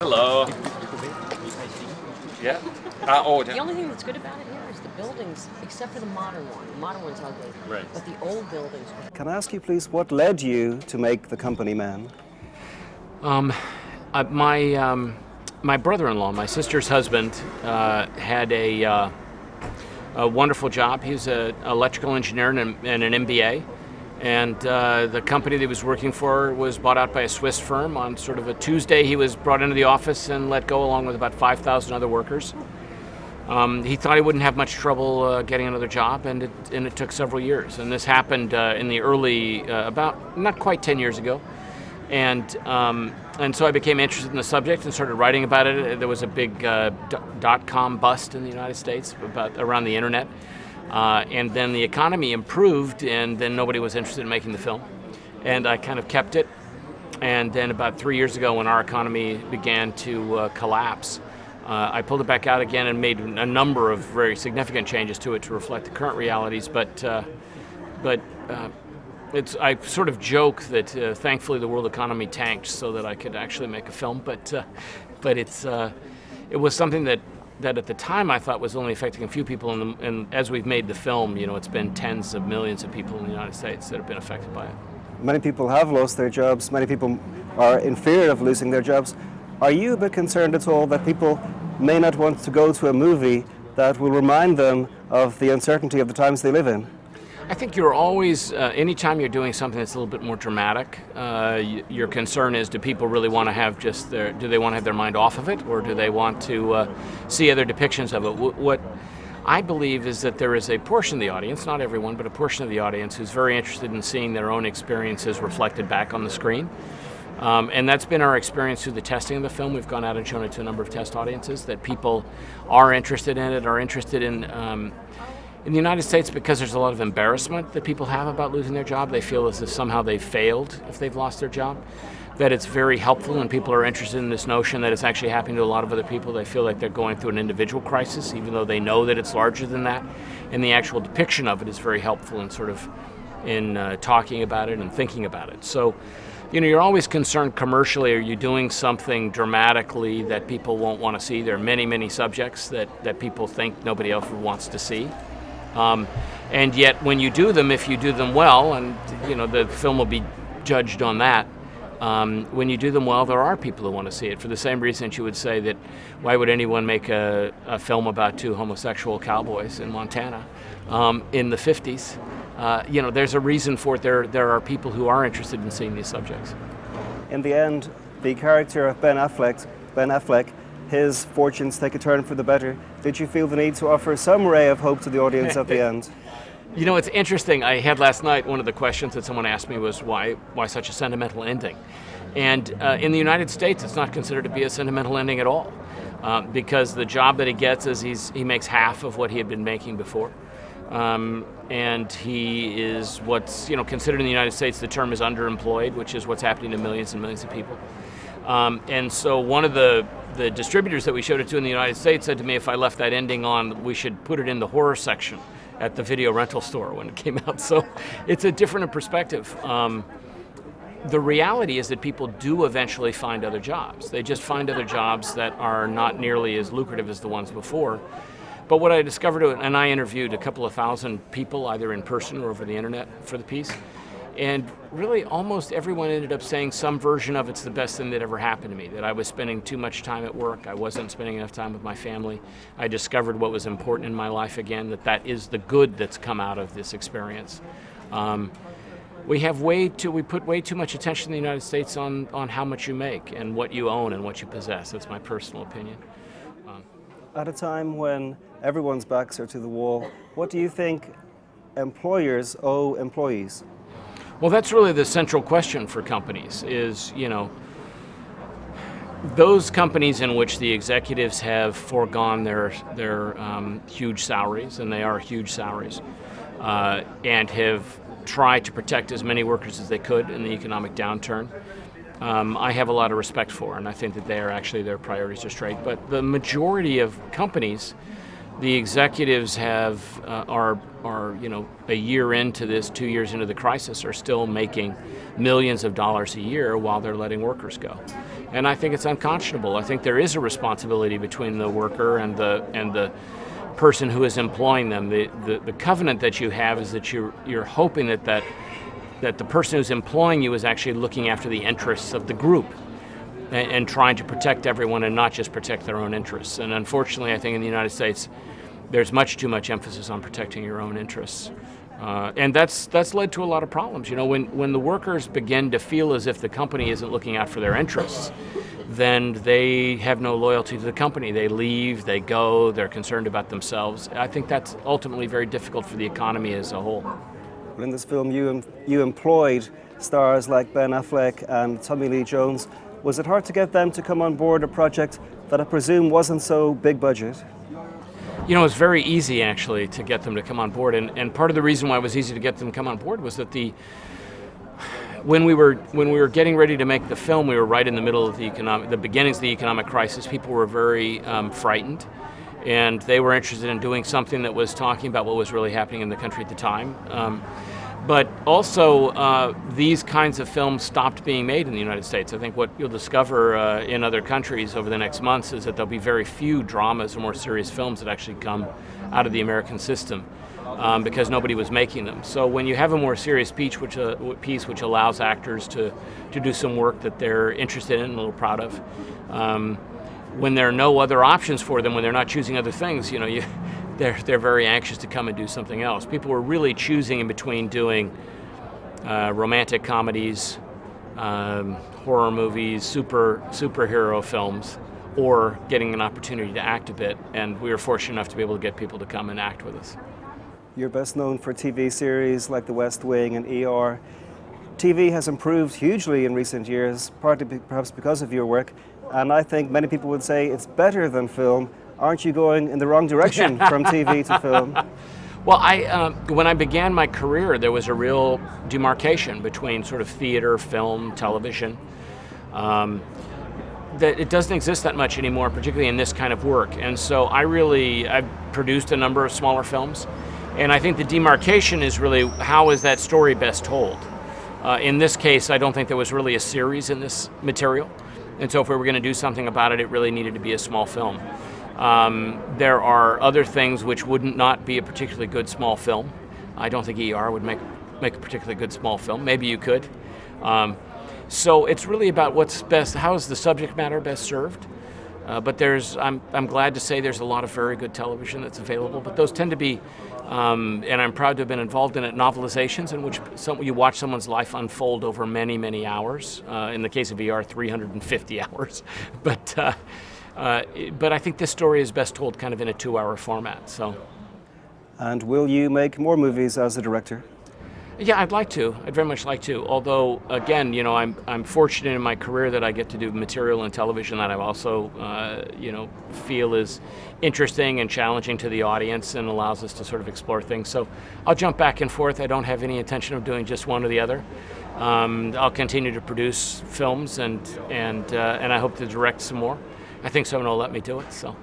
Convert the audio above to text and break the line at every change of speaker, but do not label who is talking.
Hello. Yeah.
The only thing that's good about it here is the buildings, except for the modern one. The modern one's ugly.
Right.
But the old buildings.
Can I ask you, please, what led you to make The Company Man?
My brother-in-law, my sister's husband, had a wonderful job. He was an electrical engineer and an MBA. And the company that he was working for was bought out by a Swiss firm. On sort of a Tuesday, he was brought into the office and let go along with about 5,000 other workers. He thought he wouldn't have much trouble getting another job, and it took several years. And this happened in the early, about not quite 10 years ago. And so I became interested in the subject and started writing about it. There was a big dot-com bust in the United States around the internet. And then the economy improved, and then nobody was interested in making the film. And I kind of kept it. And then about 3 years ago, when our economy began to collapse, I pulled it back out again and made a number of very significant changes to it to reflect the current realities. I sort of joke that thankfully the world economy tanked so that I could actually make a film. It was something that at the time I thought was only affecting a few people, and as we've made the film, it's been tens of millions of people in the United States that have been affected by it.
Many people have lost their jobs. Many people are in fear of losing their jobs. Are you a bit concerned at all that people may not want to go to a movie that will remind them of the uncertainty of the times they live in?
I think you're always, anytime you're doing something that's a little bit more dramatic, your concern is, do people really want to have do they want to have their mind off of it, or do they want to see other depictions of it? What I believe is that there is a portion of the audience, not everyone, but a portion of the audience who's very interested in seeing their own experiences reflected back on the screen. And that's been our experience through the testing of the film. We've gone out and shown it to a number of test audiences, that people are interested in it, are interested in the United States, because there's a lot of embarrassment that people have about losing their job. They feel as if somehow they've failed if they've lost their job. That it's very helpful, and people are interested in this notion that it's actually happening to a lot of other people. They feel like they're going through an individual crisis, even though they know that it's larger than that. And the actual depiction of it is very helpful in talking about it and thinking about it. So, you're always concerned commercially, are you doing something dramatically that people won't want to see? There are many, many subjects that people think nobody else wants to see. And yet when you do them, if you do them well, and the film will be judged on that, when you do them well, there are people who want to see it. For the same reason you would say that why would anyone make a film about two homosexual cowboys in Montana in the 50s? There's a reason for it. There are people who are interested in seeing these subjects.
In the end, the character of Ben Affleck, his fortunes take a turn for the better. Did you feel the need to offer some ray of hope to the audience at the end?
It's interesting. I had last night, one of the questions that someone asked me was why such a sentimental ending? And in the United States, it's not considered to be a sentimental ending at all, because the job that he gets is he makes half of what he had been making before. And he is what's considered in the United States, the term is underemployed, which is what's happening to millions and millions of people. And so one of the distributors that we showed it to in the United States said to me, if I left that ending on, we should put it in the horror section at the video rental store when it came out. So it's a different perspective. The reality is that people do eventually find other jobs. They just find other jobs that are not nearly as lucrative as the ones before. But what I discovered, and I interviewed a couple of thousand people, either in person or over the internet for the piece, and really almost everyone ended up saying some version of it's the best thing that ever happened to me, that I was spending too much time at work, I wasn't spending enough time with my family, I discovered what was important in my life again, that is the good that's come out of this experience. We put way too much attention in the United States on how much you make and what you own and what you possess. That's my personal opinion.
At a time when everyone's backs are to the wall, what do you think employers owe employees?
Well, that's really the central question for companies is, those companies in which the executives have foregone their huge salaries, and they are huge salaries, and have tried to protect as many workers as they could in the economic downturn, I have a lot of respect for, and I think that their priorities are straight. But the majority of companies, the executives are a year into this, 2 years into the crisis, are still making millions of dollars a year while they're letting workers go. And I think it's unconscionable. I think there is a responsibility between the worker and the person who is employing them. The covenant that you have is that you're hoping that the person who's employing you is actually looking after the interests of the group and trying to protect everyone and not just protect their own interests. And unfortunately, I think in the United States, there's much too much emphasis on protecting your own interests. And that's led to a lot of problems. You know, when the workers begin to feel as if the company isn't looking out for their interests, then they have no loyalty to the company. They leave, they go, they're concerned about themselves. I think that's ultimately very difficult for the economy as a whole.
In this film, you employed stars like Ben Affleck and Tommy Lee Jones. Was it hard to get them to come on board a project that I presume wasn't so big budget?
You know, it's very easy actually to get them to come on board, and part of the reason why it was easy to get them to come on board was that when we were getting ready to make the film, we were right in the middle of the beginnings of the economic crisis. People were very frightened, and they were interested in doing something that was talking about what was really happening in the country at the time. But also, these kinds of films stopped being made in the United States. I think what you'll discover in other countries over the next months is that there'll be very few dramas or more serious films that actually come out of the American system because nobody was making them. So when you have a more serious piece which allows actors to do some work that they're interested in and a little proud of, when there are no other options for them, when they're not choosing other things, you know, they're very anxious to come and do something else. People were really choosing in between doing romantic comedies, horror movies, superhero films, or getting an opportunity to act a bit, and we were fortunate enough to be able to get people to come and act with us.
You're best known for TV series like The West Wing and ER. TV has improved hugely in recent years, partly perhaps because of your work, and I think many people would say it's better than film. Aren't you going in the wrong direction from TV to film?
Well, when I began my career, there was a real demarcation between sort of theater, film, television. That it doesn't exist that much anymore, particularly in this kind of work. And so I've produced a number of smaller films, and I think the demarcation is really how is that story best told. In this case, I don't think there was really a series in this material, and so if we were going to do something about it, it really needed to be a small film. There are other things which would not be a particularly good small film. I don't think ER would make a particularly good small film. Maybe you could. So it's really about what's best. How is the subject matter best served? But I'm glad to say there's a lot of very good television that's available. But those tend to be, and I'm proud to have been involved in it, novelizations in which you watch someone's life unfold over many, many hours. In the case of ER, 350 hours. But I think this story is best told kind of in a 2-hour format. So.
And will you make more movies as a director?
Yeah, I'd like to. I'd very much like to. Although, again, you know, I'm fortunate in my career that I get to do material in television that I also, you know, feel is interesting and challenging to the audience and allows us to sort of explore things. So I'll jump back and forth. I don't have any intention of doing just one or the other. I'll continue to produce films and I hope to direct some more. I think someone will let me do it. So.